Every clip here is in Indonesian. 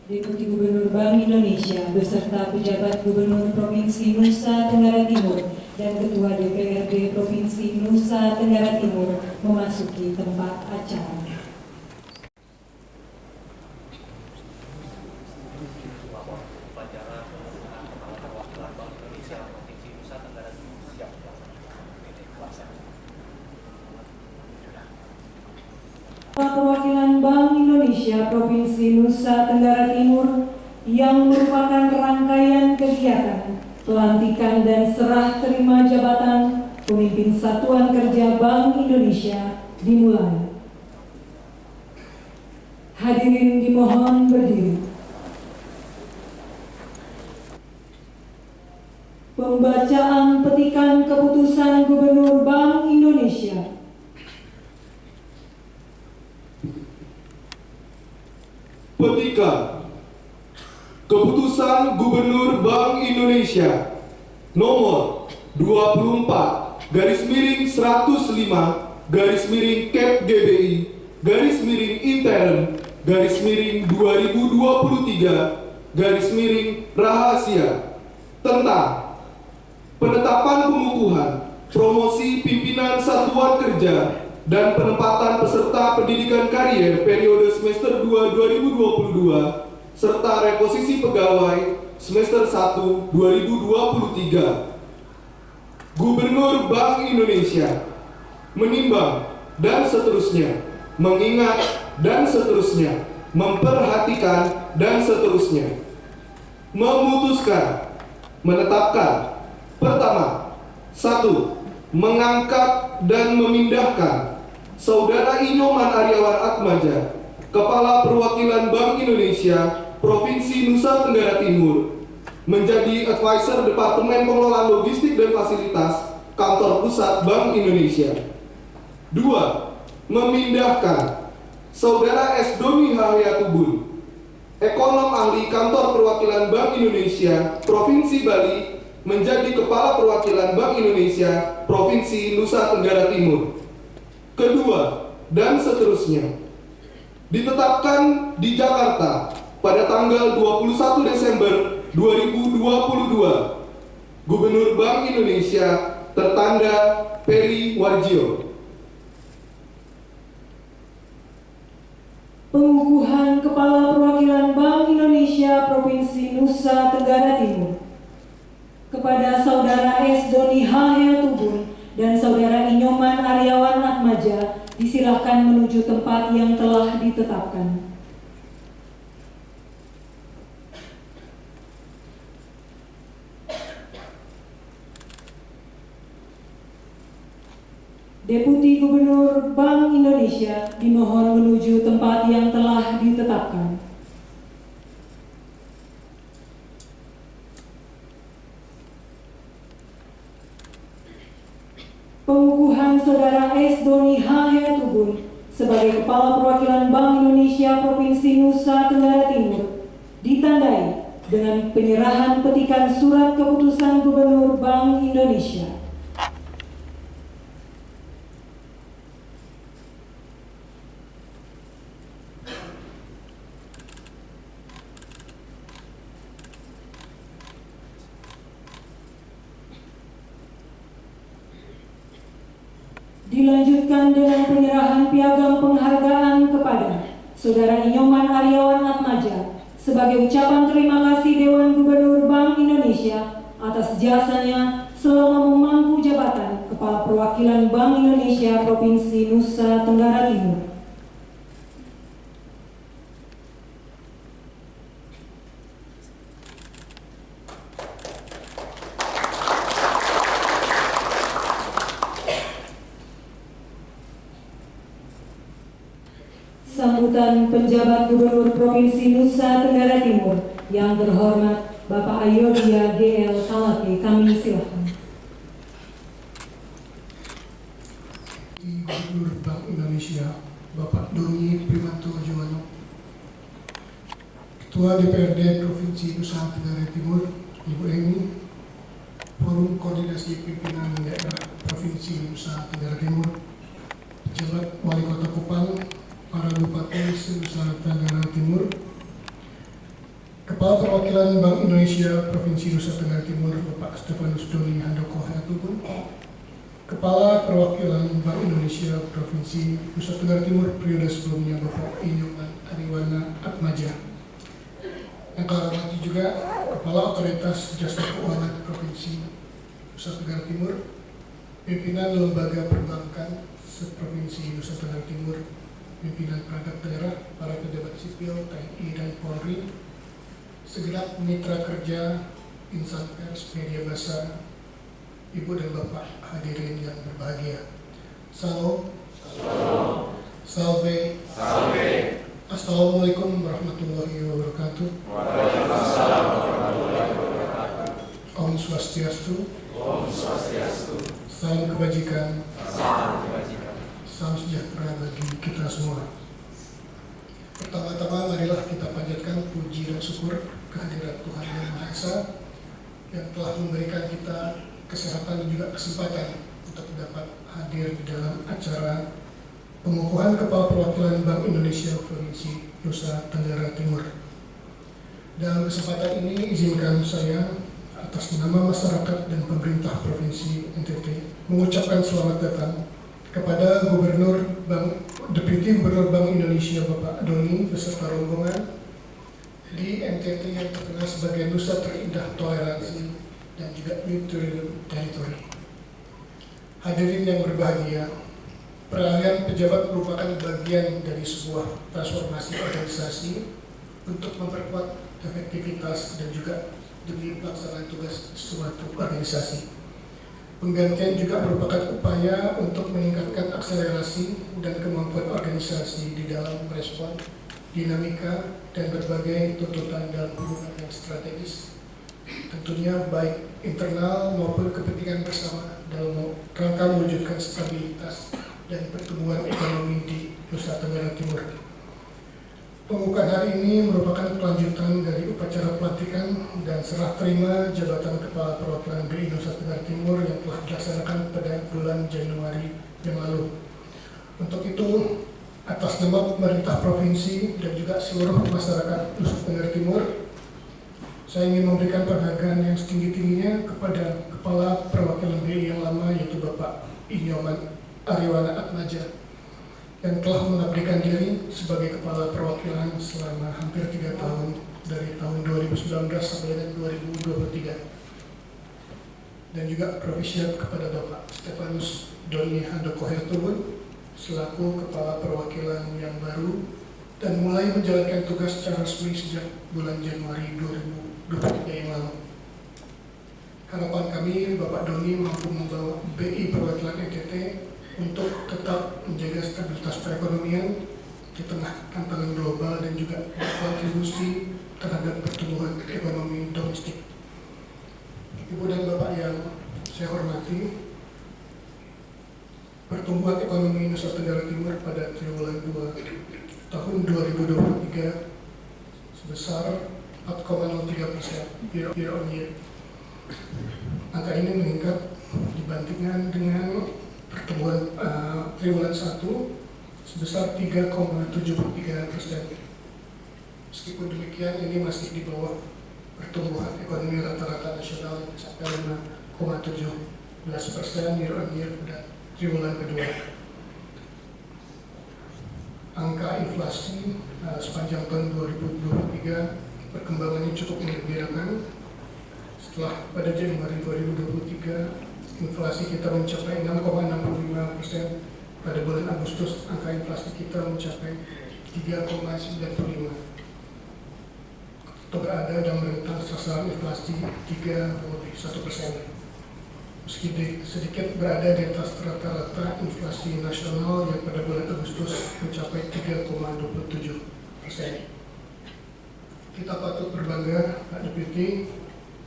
Deputi Gubernur Bank Indonesia beserta pejabat Gubernur Provinsi Nusa Tenggara Timur dan Ketua DPRD Provinsi Nusa Tenggara Timur memasuki tempat acara. Perwakilan Bank Indonesia Provinsi Nusa Tenggara Timur yang merupakan rangkaian kegiatan pelantikan dan serah terima jabatan pemimpin Satuan Kerja Bank Indonesia dimulai. Hadirin dimohon berdiri. Pembacaan petikan keputusan Gubernur Bank Indonesia. Petikan Keputusan Gubernur Bank Indonesia nomor 24/105/Kep GBI /intern/2023/rahasia tentang penetapan pengukuhan promosi pimpinan Satuan Kerja dan penempatan peserta pendidikan karier periode semester 2 2022 serta reposisi pegawai semester 1 2023. Gubernur Bank Indonesia menimbang dan seterusnya, mengingat dan seterusnya, memperhatikan dan seterusnya, memutuskan, menetapkan. Pertama, 1. Mengangkat dan memindahkan Saudara Inyoman Aryawan Atmaja, Kepala Perwakilan Bank Indonesia Provinsi Nusa Tenggara Timur, menjadi Advisor Departemen Pengelolaan Logistik dan Fasilitas Kantor Pusat Bank Indonesia. 2. Memindahkan Saudara S. Doni Haryatubun, Ekonom Ahli Kantor Perwakilan Bank Indonesia Provinsi Bali, menjadi Kepala Perwakilan Bank Indonesia Provinsi Nusa Tenggara Timur. Kedua, dan seterusnya, ditetapkan di Jakarta pada tanggal 21 Desember 2022. Gubernur Bank Indonesia tertanda Peri Warjio. Pengukuhan Kepala Perwakilan Bank Indonesia Provinsi Nusa Tenggara Timur kepada Saudara S. Doni Haryatubun dan Saudara Inyoman Aryawan Atmaja disilahkan menuju tempat yang telah ditetapkan. Deputi Gubernur Bank Indonesia dimohon menuju tempat yang telah ditetapkan. Pengukuhan Saudara S. Doni Haryatubun sebagai Kepala Perwakilan Bank Indonesia Provinsi Nusa Tenggara Timur ditandai dengan penyerahan petikan surat keputusan Gubernur Bank Indonesia. Dilanjutkan dengan penyerahan piagam penghargaan kepada Saudara Inyoman Aryawan Atmaja sebagai ucapan terima kasih Dewan Gubernur Bank Indonesia atas jasanya selama memangku jabatan Kepala Perwakilan Bank Indonesia Provinsi Nusa Tenggara Timur. Sambutan penjabat Gubernur Provinsi Nusa Tenggara Timur yang terhormat Bapak Ayodhya GL Talake, kami silakan. Gubernur Bank Indonesia Bapak Doni Primanto Juwono, Ketua DPRD Provinsi Nusa Tenggara Timur Ibu Eni, Forum Koordinasi Pimpinan Daerah Provinsi Nusa Tenggara Timur, pejabat Wali Kota Kupang, para Bupati Nusa Tenggara Timur, Perwakilan Bank Indonesia Provinsi Nusa Tenggara Timur Bapak Stefanus Doni Handoko Hayatulun, Kepala Perwakilan Bank Indonesia Provinsi Nusa Tenggara Timur periode sebelumnya Bapak Inyoman Ariwana Atmaja, yang kami hormati juga Kepala Otoritas Jasa Keuangan Provinsi Nusa Tenggara Timur, pimpinan Lembaga Perbankan se-Provinsi Nusa Tenggara Timur, pimpinan perangkat daerah, para pejabat sipil, TNI dan Polri, segenap mitra kerja, insan pers, media massa, Ibu dan Bapak hadirin yang berbahagia. Salam. Salve. Assalamualaikum warahmatullahi wabarakatuh. Om Swastiastu. Salam kebajikan. Salam sejahtera bagi kita semua. Pertama-tama marilah kita panjatkan puji dan syukur kehadirat Tuhan Yang Maha Esa yang telah memberikan kita kesehatan dan juga kesempatan untuk dapat hadir di dalam acara pengukuhan Kepala Perwakilan Bank Indonesia Provinsi Nusa Tenggara Timur. Dalam kesempatan ini izinkan saya atas nama masyarakat dan pemerintah Provinsi NTT mengucapkan selamat datang kepada Deputi Gubernur Bank Indonesia Bapak Doni beserta rombongan di NTT yang terkenal sebagai Nusa Terindah Toleransi dan juga Neutral Territory. Hadirin yang berbahagia, peralihan pejabat merupakan bagian dari sebuah transformasi organisasi untuk memperkuat efektivitas dan juga demi pelaksanaan tugas suatu organisasi. Penggantian juga merupakan upaya untuk meningkatkan akselerasi dan kemampuan organisasi di dalam merespon dinamika dan berbagai tuntutan dalam hubungan yang strategis, tentunya baik internal maupun kepentingan bersama dalam rangka mewujudkan stabilitas dan pertumbuhan ekonomi di Nusa Tenggara Timur. Pembukaan hari ini merupakan kelanjutan dari upacara pelantikan dan serah terima jabatan Kepala Perwakilan BI Nusa Tenggara Timur yang telah dilaksanakan pada bulan Januari yang lalu. Untuk itu, atas nama pemerintah provinsi dan juga seluruh masyarakat Nusa Tenggara Timur, saya ingin memberikan penghargaan yang setinggi-tingginya kepada Kepala Perwakilan BI yang lama, yaitu Bapak Inyoman Ariwana Atmaja, yang telah mengabdikan diri sebagai Kepala Perwakilan selama hampir 3 tahun, dari tahun 2019 sampai dengan 2023. Dan juga provisiat kepada Bapak Stefanus Doni Handoko Hayatulun selaku Kepala Perwakilan yang baru dan mulai menjalankan tugas secara resmi sejak bulan Januari 2023 yang lalu. Harapan kami Bapak Doni mampu membawa BI Perwakilan NTT untuk tetap menjaga stabilitas perekonomian di tengah tantangan global dan juga kontribusi terhadap pertumbuhan ekonomi domestik. Ibu dan Bapak yang saya hormati, pertumbuhan ekonomi Nusa Tenggara Timur pada triwulan 2 tahun 2023 sebesar 4,03% year on year. Angka ini meningkat dibandingkan dengan pertumbuhan triwulan 1 sebesar 3,73%. Meskipun demikian, ini masih di bawah pertumbuhan ekonomi rata-rata nasional yang mencapai 5,17% year on year pada triwulan kedua. Angka inflasi sepanjang tahun 2023 perkembangannya cukup menggembirakan. Setelah pada Januari 2023 inflasi kita mencapai 6,65%, pada bulan Agustus angka inflasi kita mencapai 3,95%. Kita berada dalam rentang sasaran inflasi 3,1%. Meski sedikit berada di atas rata-rata inflasi nasional yang pada bulan Agustus mencapai 3,27%. Kita patut berbangga, Pak Deputi,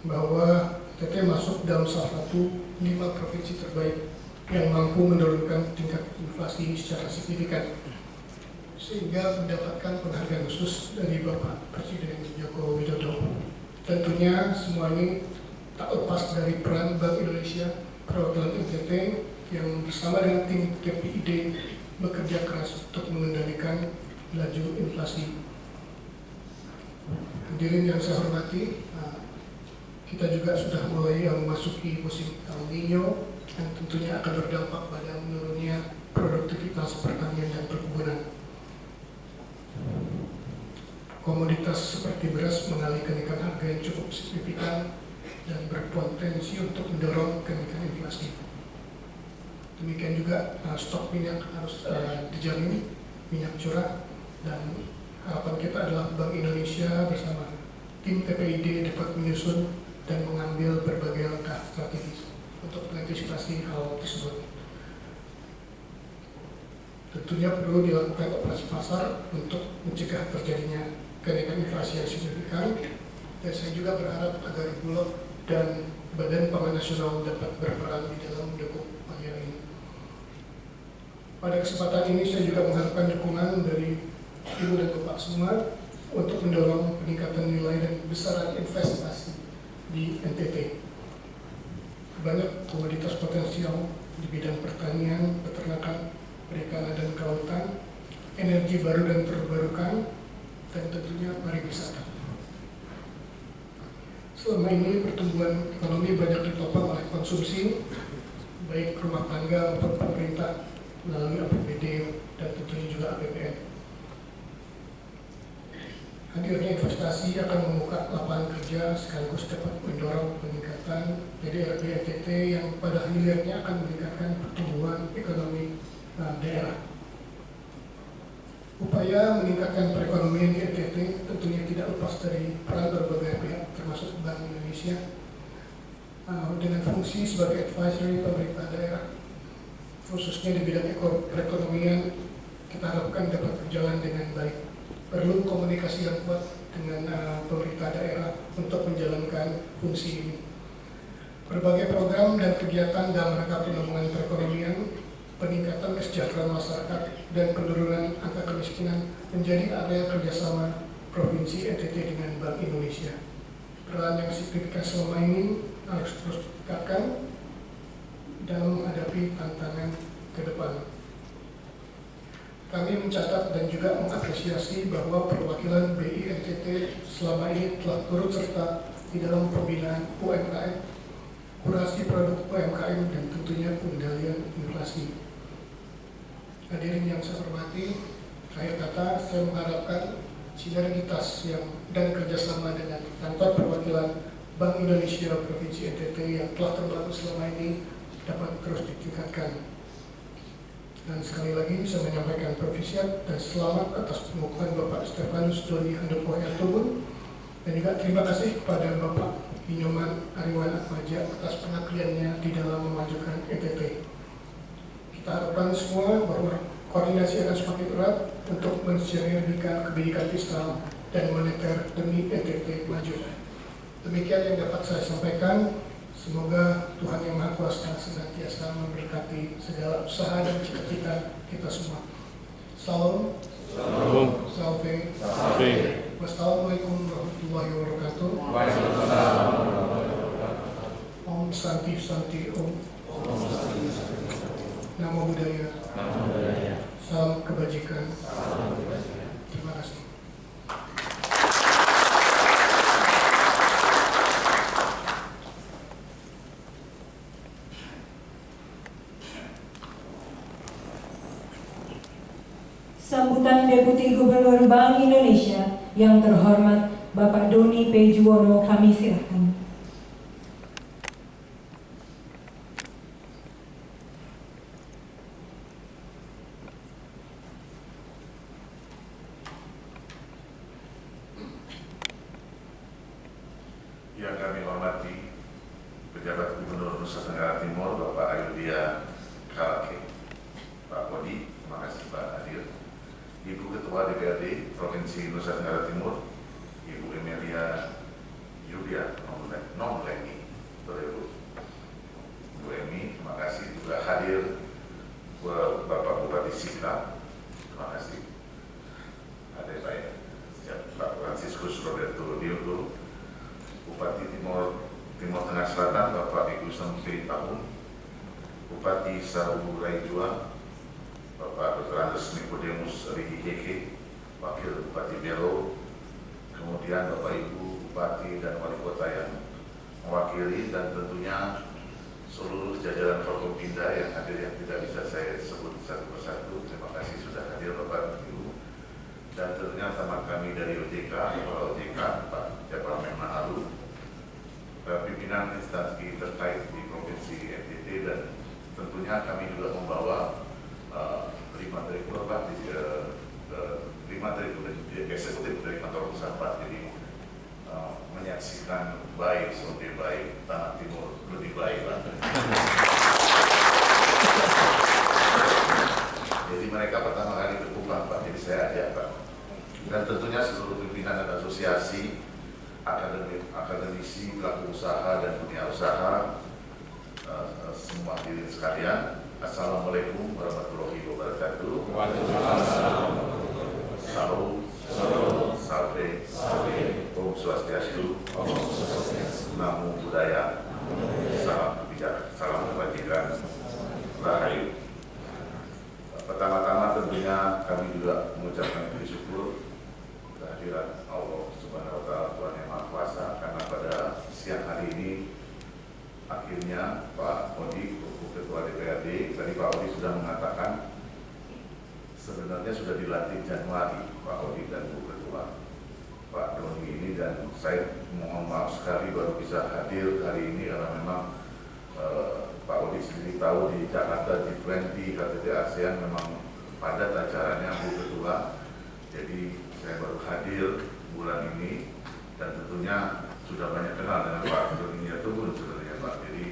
bahwa NTT masuk dalam salah satu 5 provinsi terbaik yang mampu menurunkan tingkat inflasi secara signifikan, sehingga mendapatkan penghargaan khusus dari Bapak Presiden Joko Widodo. Tentunya semua ini tak lepas dari peran Bank Indonesia Perwakilan NTT yang bersama dengan tim KPID bekerja keras untuk mengendalikan laju inflasi. Hadirin yang saya hormati, kita juga sudah mulai memasuki musim El Nino yang tentunya akan berdampak pada menurunnya produktivitas pertanian dan perkebunan. Komoditas seperti beras mengalami kenaikan harga yang cukup signifikan dan berpotensi untuk mendorong kenaikan inflasi. Demikian juga stok minyak harus dijamin, minyak curah, dan harapan kita adalah Bank Indonesia bersama tim TPID dapat menyusun dan mengambil berbagai langkah strategis untuk mengantisipasi hal tersebut. Tentunya perlu dilakukan operasi pasar untuk mencegah terjadinya kenaikan inflasi yang signifikan, dan saya juga berharap agar Bulog dan Badan Pangan Nasional dapat berperan di dalam mendukung upaya ini. Pada kesempatan ini saya juga mengharapkan dukungan dari Ibu dan Bapak semua untuk mendorong peningkatan nilai dan besaran investasi di NTT. Banyak komoditas potensial di bidang pertanian, peternakan, perikanan dan kelautan, energi baru dan terbarukan, dan tentunya pariwisata. Selama ini pertumbuhan ekonomi banyak ditopang oleh konsumsi, baik rumah tangga maupun pemerintah melalui APBD dan tentunya juga APBN. Hadirnya investasi akan membuka lapangan kerja sekaligus dapat mendorong peningkatan PDRB NTT yang pada hilirnya akan meningkatkan pertumbuhan ekonomi daerah. Upaya meningkatkan perekonomian di NTT tentunya tidak lepas dari peran berbagai pihak termasuk Bank Indonesia dengan fungsi sebagai advisory pemerintah daerah, khususnya di bidang perekonomian. Kita harapkan dapat berjalan dengan baik. Perlu komunikasi yang kuat dengan pemerintah daerah untuk menjalankan fungsi ini. Berbagai program dan kegiatan dalam rangka pengembangan perekonomian, peningkatan kesejahteraan masyarakat, dan penurunan angka kemiskinan menjadi area kerjasama Provinsi NTT dengan Bank Indonesia. Peran yang signifikan selama ini harus terus ditingkatkan dalam menghadapi tantangan ke depan. Kami mencatat dan juga mengapresiasi bahwa perwakilan BI NTT selama ini telah turut serta di dalam pembinaan UMKM, kurasi produk UMKM, dan tentunya pengendalian inflasi. Hadirin yang saya hormati, akhir kata saya mengharapkan sinergitas dan kerjasama dengan kantor perwakilan Bank Indonesia Provinsi NTT yang telah terbangun selama ini dapat terus ditingkatkan. Dan sekali lagi saya menyampaikan pervisiat dan selamat atas pengukuhan Bapak Stefanus Doni Handoko Hertobun, dan juga terima kasih kepada Bapak Inyoman Ariwan Atmaja atas pengabdiannya di dalam memajukan NTT. Kita harapkan semua bahwa koordinasi akan semakin erat untuk mensinergikan kebijakan fiskal dan moneter demi NTT maju. Demikian yang dapat saya sampaikan. Semoga Tuhan Yang Maha Kuasa senantiasa memberkati segala usaha dan cita-cita kita semua. Salam. Salve. Wassalamualaikum warahmatullahi wabarakatuh. Om Santi Santi Om. Namo Buddhaya. Salam kebajikan. Terima kasih. Sambutan Deputi Gubernur Bank Indonesia yang terhormat Bapak Doni P. Juwono kami silakan. Yang kami hormati Pejabat Gubernur Nusa Tenggara Timur Bapak Ayudhya Kalake, Pak Kodi, terima kasih Pak hadir. Ibu Ketua DPRD Provinsi Nusa Tenggara Timur, Ibu Emilia Yulia Nomleni, Bu Emi, terima kasih. Juga hadir Bapak Bupati Sikap, terima kasih. Ada Pak Franciscus Roberto Diogo, Bupati Timur Tengah Selatan Bapak Ibu Sempi Tahun, Bupati Sabu Raijua Bapak Dr. Andes Nicodemus Rihiheke, Wakil Bupati Belo, kemudian kemudian Bapak Ibu Bupati dan Wali Kota yang mewakili, dan tentunya seluruh jajaran Forkompinda yang hadir yang tidak bisa saya sebut satu persatu. Terima kasih sudah hadir Bapak Ibu. Dan tentunya sama kami dari OJK, Kepala OJK, Pak Jabal Memahalu, pimpinan instansi terkait di Provinsi NTT, dan tentunya kami juga membawa 5 direktur Pak, 5 direktur eksekutif dari kantor pusat Pak. Jadi menyaksikan baik, lebih baik, Tanah Timur lebih baik Pak. Jadi mereka pertama kali ke Kupang Pak, jadi saya ajak Pak. Dan tentunya seluruh pimpinan dan asosiasi, akademisi, pelaku usaha dan dunia usaha, semua hadirin sekalian, Assalamualaikum warahmatullahi wabarakatuh. Salam, salve, Om Swastiastu, Namo Buddhaya, salam bijak, salam kebajikan, rahayu. Pertama-tama tentunya kami juga mengucapkan puji syukur kehadiran Allah Subhanahu wa Ta'ala, Tuhan Yang Maha Kuasa, karena pada siang hari ini akhirnya Pak Odi, Ketua DPRD, tadi Pak Odi sudah mengatakan sebenarnya sudah dilantik Januari Pak Odi dan Bu Ketua Pak Doni ini, dan saya mohon maaf sekali baru bisa hadir hari ini karena memang Pak Odi sendiri tahu di Jakarta G20 KTT ASEAN memang padat acaranya Bu Ketua, jadi saya baru hadir bulan ini, dan tentunya sudah banyak kenal dengan Pak Doni Tubun sebenarnya Pak. Jadi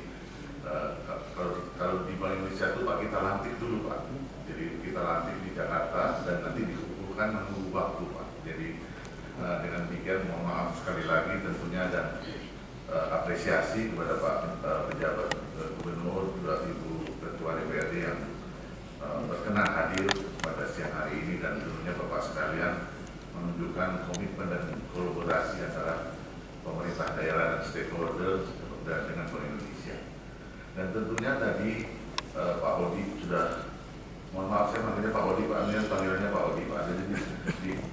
kalau di Bank Indonesia itu Pak kita lantik dulu Pak, jadi kita lantik di Jakarta dan nanti dikumpulkan menunggu waktu Pak. Jadi dengan demikian mohon maaf sekali lagi tentunya, dan apresiasi kepada Pak pejabat Gubernur, juga Ibu Ketua DPRD yang berkenan hadir pada siang hari ini, dan tentunya Bapak sekalian menunjukkan komitmen dan kolaborasi antara pemerintah daerah dan stakeholder dan dengan Bank Indonesia. Dan tentunya tadi Pak Odi sudah, mohon maaf saya manggilnya Pak Odi, Pak Amir panggilannya Pak Odi Pak. Jadi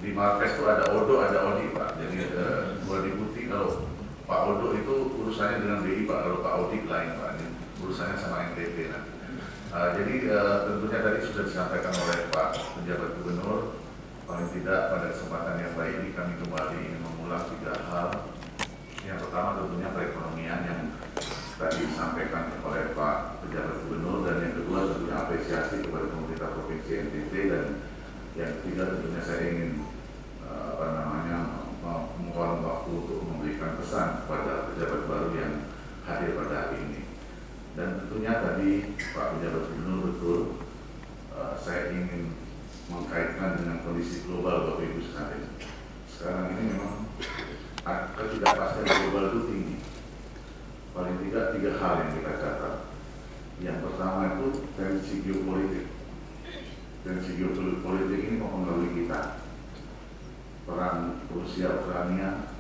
di Marques itu ada Odo, ada Odi Pak. Jadi dua diputi, kalau Pak Odo itu urusannya dengan BI Pak, kalau Pak Odi lain Pak, ini urusannya sama NTT nanti. Jadi tentunya tadi sudah disampaikan oleh Pak Pejabat Gubernur, paling tidak pada kesempatan yang baik ini kami kembali ingin mengulang 3 hal. Yang pertama tentunya perekonomian yang tadi disampaikan oleh Pak Pejabat Gubernur, dan yang kedua tentunya apresiasi kepada pemerintah Provinsi NTT, dan yang ketiga tentunya saya ingin mengeluarkan waktu untuk memberikan pesan kepada pejabat baru yang hadir pada hari ini. Dan tentunya tadi Pak Pejabat Gubernur betul, saya ingin mengkaitkan dengan kondisi global Bapak Ibu sekalian. Sekarang ini memang ketidakpastian global itu tinggi. Paling tidak 3 hal yang kita catat. Yang pertama itu tensi geopolitik. Tensi geopolitik ini mempengaruhi kita. Perang Rusia-Ukraina,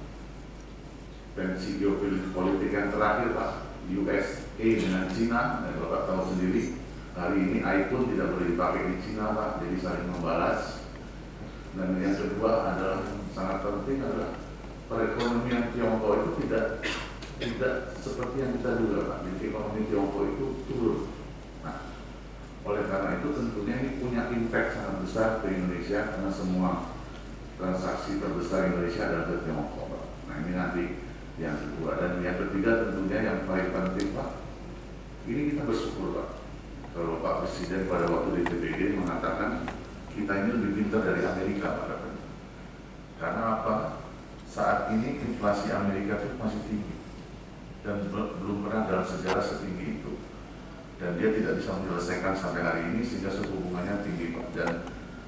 tensi geopolitik yang terakhir Pak, USA dengan Cina, dan Bapak tahu sendiri hari ini iPhone tidak boleh dipakai di Cina Pak, jadi saling membalas. Dan yang kedua adalah sangat penting adalah perekonomian Tiongkok itu tidak seperti yang kita duga Pak. Jadi ekonomi Tiongkok itu turun. Nah, oleh karena itu tentunya ini punya impact sangat besar ke Indonesia, karena semua transaksi terbesar Indonesia adalah ke Tiongkok Pak. Nah ini nanti yang kedua. Dan yang ketiga tentunya yang paling penting Pak, ini kita bersyukur Pak, kalau Pak Presiden pada waktu di TPD mengatakan kita ini lebih pintar dari Amerika Pak. Karena apa? Saat ini inflasi Amerika itu masih tinggi dan belum pernah dalam sejarah setinggi itu, dan dia tidak bisa menyelesaikan sampai hari ini sehingga suku bunganya tinggi Pak.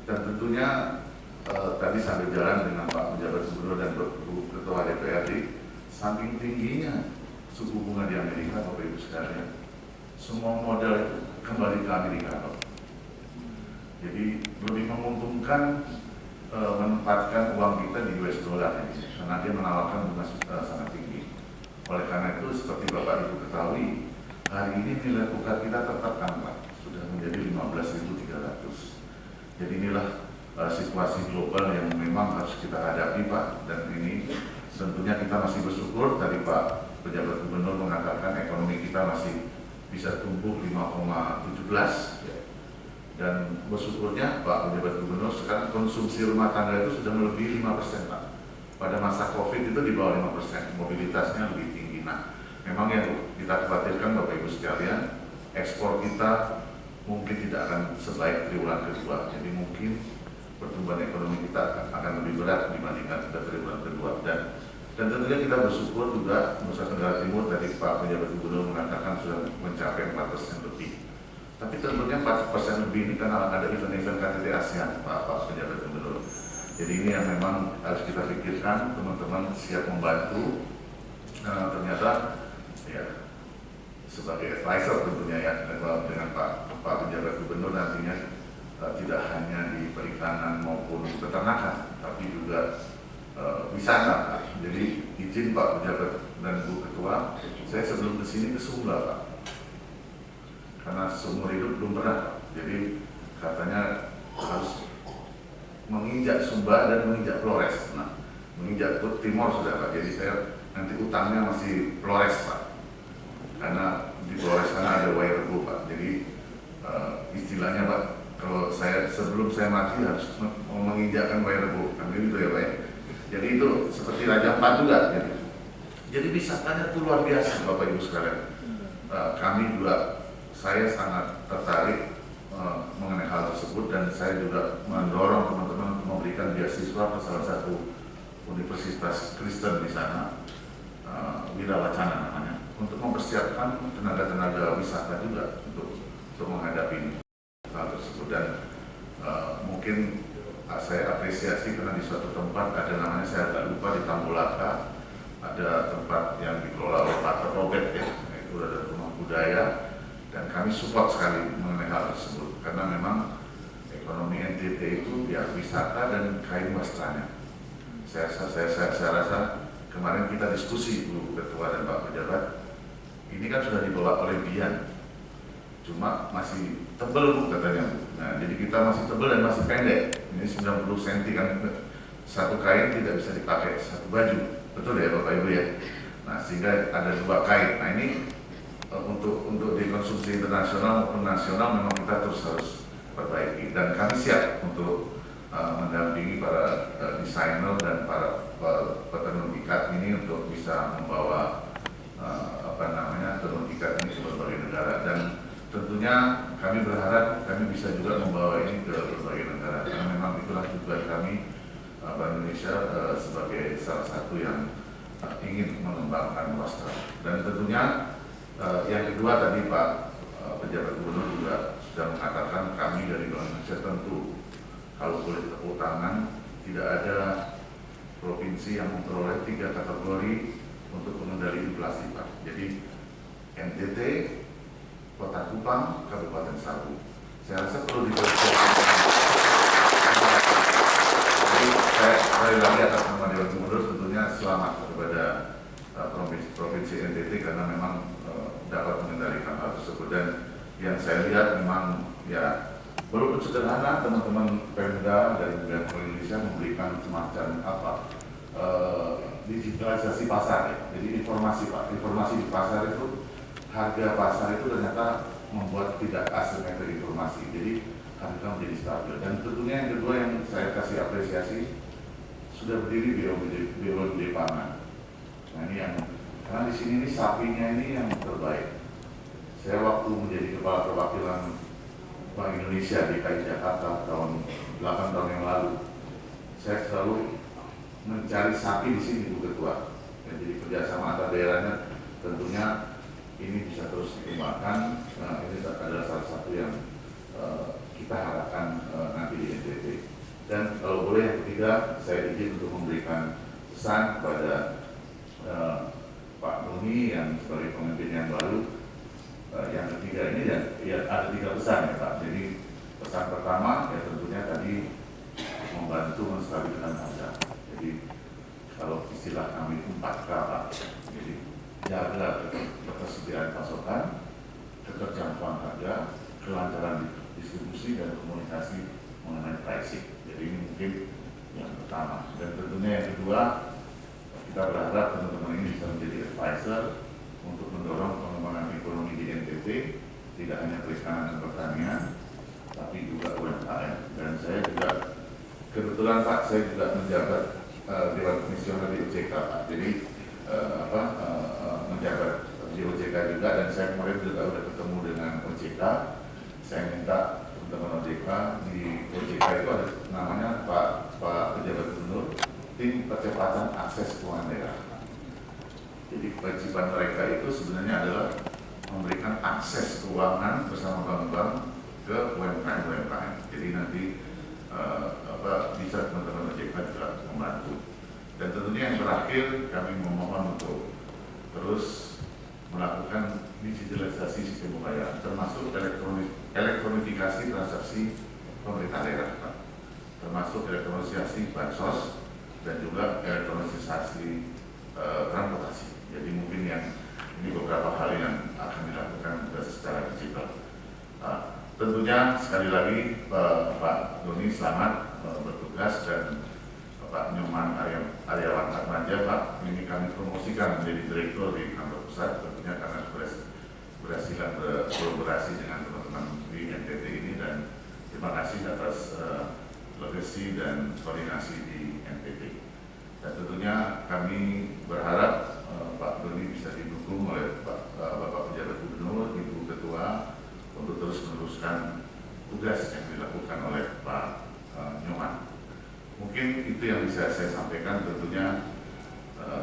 Dan tentunya tadi sambil jalan dengan Pak Pejabat Gubernur dan Bu Ketua DPRD, saking tingginya suku bunga di Amerika Bapak Ibu sekalian, semua modal itu kembali ke Amerika Pak. Jadi lebih menguntungkan menempatkan uang kita di US dollar ini, karena dia menawarkan bunga sangat tinggi. Oleh karena itu seperti Bapak Ibu ketahui, hari ini nilai tukar kita tetap Pak, sudah menjadi 15.300. Jadi inilah situasi global yang memang harus kita hadapi Pak, dan ini tentunya kita masih bersyukur tadi Pak Pejabat Gubernur mengatakan ekonomi kita masih bisa tumbuh 5,17 ya. Dan bersyukurnya Pak Pejabat Gubernur sekarang konsumsi rumah tangga itu sudah melebihi 5% Pak. Pada masa COVID itu di bawah 5%, mobilitasnya lebih tinggi. Nah, memang yang kita khawatirkan Bapak Ibu sekalian, ekspor kita mungkin tidak akan sebaik triwulan kedua. Jadi mungkin pertumbuhan ekonomi kita akan lebih berat dibandingkan pada triwulan kedua. Dan tentunya kita bersyukur juga Nusa Tenggara Timur tadi Pak Pejabat Gubernur mengatakan sudah mencapai 4% lebih. Tapi tentunya 4% lebih ini karena ada event-event KTT ASEAN Pak Pejabat Gubernur. Jadi ini yang memang harus kita pikirkan, teman-teman siap membantu. Ternyata ya sebagai advisor tentunya ya dengan Pak Pejabat Gubernur nantinya tidak hanya di perikanan maupun peternakan, tapi juga wisata. Jadi izin Pak Pejabat dan Bu Ketua, saya sebelum kesini ke Sumba Pak, karena seumur hidup belum pernah Pak. Jadi katanya harus menginjak Sumba dan menginjak Flores. Nah, menginjak Timor sudah Pak. Jadi saya nanti utangnya masih Flores Pak, karena di Flores sana ada Wairebo Pak. Jadi istilahnya Pak, kalau saya sebelum saya mati harus menginjakkan Wairebo, kan gitu ya Pak ya. Jadi itu seperti Raja Ampat juga. Jadi wisatanya itu luar biasa Bapak Ibu sekalian. Kami juga, saya sangat tertarik mengenai hal tersebut, dan saya juga mendorong teman-teman untuk memberikan beasiswa ke salah satu universitas Kristen di sana, Widawacana namanya, untuk mempersiapkan tenaga-tenaga wisata juga untuk menghadapi hal tersebut. Dan mungkin saya apresiasi karena di suatu tempat ada namanya, saya agak lupa, di Tambulaka ada tempat yang dikelola oleh Pak Robert ya, itu ada rumah budaya, dan kami support sekali mengenai hal tersebut karena memang ekonomi NTT itu ya wisata dan kain wastranya. Saya rasa kemarin kita diskusi Bu Ketua dan Pak Pejabat, ini kan sudah dibawa oleh Bian, cuma masih tebel Bu katanya Bu. Nah, jadi kita masih tebel dan masih pendek. Ini 90 cm kan, satu kain tidak bisa dipakai satu baju, betul ya Bapak Ibu ya. Nah, sehingga ada 2 kain. Nah, ini untuk dikonsumsi internasional maupun nasional memang kita terus harus perbaiki, dan kami siap untuk mendampingi para desainer dan para petenun ikat ini untuk bisa membawa tenun ikat ini ke berbagai negara. Dan tentunya kami berharap kami bisa juga membawa ini ke berbagai negara, karena memang itulah tujuan kami Bank Indonesia sebagai salah satu yang ingin mengembangkan wastra. Dan tentunya yang kedua tadi Pak Pejabat Gubernur juga sudah mengatakan kami dari Bank Indonesia tentu kalau boleh tepuk tangan, tidak ada provinsi yang memperoleh 3 kategori untuk pengendali inflasi Pak. Jadi NTT, Kota Kupang, Kabupaten Sabu. Saya rasa perlu dipersiapkan. Jadi saya lagi atas nama Dewan Gubernur tentunya selamat kepada provinsi NTT karena memang dapat mengendalikan hal tersebut. Dan yang saya lihat memang ya walaupun sederhana, teman-teman Pemda dari Bank Indonesia memberikan semacam digitalisasi pasar ya. Jadi informasi di pasar itu, harga pasar itu ternyata membuat tidak asimetri informasi. Jadi harga menjadi stabil. Dan tentunya yang kedua yang saya kasih apresiasi, sudah berdiri BOD Pangan. Nah ini yang, karena di sini sapinya ini yang terbaik. Saya waktu menjadi kepala perwakilan Bank Indonesia di DKI Jakarta tahun 8 tahun yang lalu, saya selalu mencari sapi di sini Bu Ketua. Jadi kerjasama antar daerahnya tentunya ini bisa terus dikembangkan. Ini adalah salah satu yang kita harapkan nanti di NTT. Dan kalau boleh yang ketiga, saya izin untuk memberikan pesan kepada Pak Nuni yang sebagai pemimpin yang baru. Yang ketiga ini ya ada 3 pesan ya Pak. Jadi pesan pertama ya tentunya tadi membantu menstabilkan harga. Jadi kalau istilah kami itu 4K Pak. Jadi jaga ketersediaan pasokan, keterjangkauan harga, kelancaran distribusi dan komunikasi mengenai pricing. Jadi pertama. Dan tentunya yang kedua, kita berharap teman-teman ini bisa menjadi advisor untuk mendorong pengembangan ekonomi di NTT, tidak hanya perikanan dan pertanian, tapi juga UMKM. Dan saya juga, kebetulan Pak, saya juga menjabat Dewan Komisioner di OJK, Pak. Jadi menjabat di OJK juga, dan saya kemarin juga sudah ketemu dengan OJK. Saya minta teman-teman OJK, di OJK itu ada namanya Pak Pejabat Gubernur, tim percepatan akses keuangan daerah. Jadi kewajiban mereka itu sebenarnya adalah memberikan akses keuangan bersama bank-bank ke UMKM. Jadi nanti bisa teman-teman OJK juga membantu. Dan tentunya yang terakhir, kami memohon untuk terus melakukan digitalisasi sistem pembayaran, termasuk elektronifikasi transaksi pemerintah daerah, Pak. Termasuk elektronisasi bansos dan juga elektronisasi transportasi. Jadi mungkin yang ini beberapa hal yang akan dilakukan secara digital. Tentunya sekali lagi Pak Doni selamat bertugas, dan Pak Nyoman Aryawan Atmaja, Pak, ini kami promosikan menjadi direktur di kantor pusat, tentunya karena berhasil berkolaborasi dengan teman-teman di NTT ini, dan terima kasih atas legasi dan koordinasi di NTT. Dan tentunya kami berharap Pak Doni bisa didukung oleh Bapak Pejabat Gubernur, Ibu Ketua, untuk terus meneruskan tugas yang dilakukan oleh Pak Nyoman. Mungkin itu yang bisa saya sampaikan. Tentunya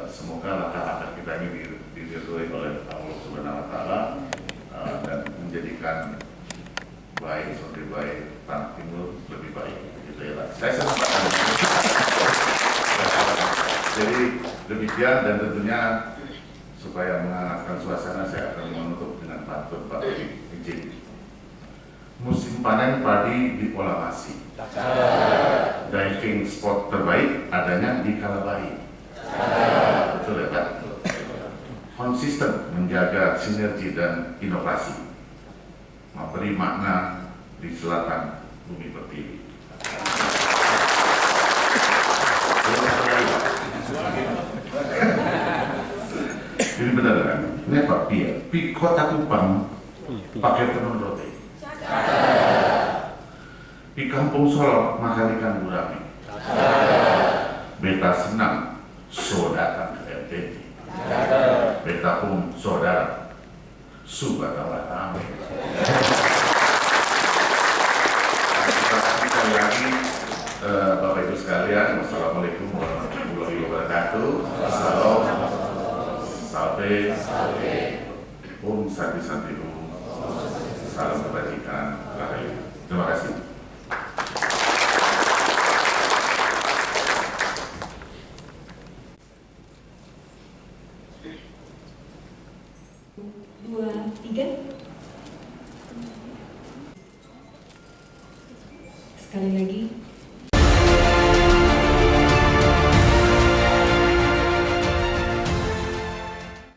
semoga langkah-langkah kita ini diridhoi oleh Allah Subhanahu Wa Taala dan menjadikan baik sumber baik Tanah Timur lebih baik. Gitu ya, Pak. Saya senang. Jadi demikian, dan tentunya supaya menghangatkan suasana, saya akan menutup dengan pantun Pak izin. Musim panen padi di Pola Masih. Diving spot terbaik adanya di Kalabahi. Betul ya, Pak? Konsisten menjaga sinergi dan inovasi, memberi makna di selatan bumi pertiwi. Ini benar kan? Ini Pak Pia, Kota Kupang pakai tenun roti. Di Kampung Solok makan ikan gurame. Beta senang saudara ke NTT. Beta pun saudara Subatawatame. Sekali lagi Bapak Ibu sekalian, wassalamualaikum warahmatullahi wabarakatuh. Salam, salve, Om Santi Santi Om, salam kebajikan, rahayu. Terima kasih. Sekali lagi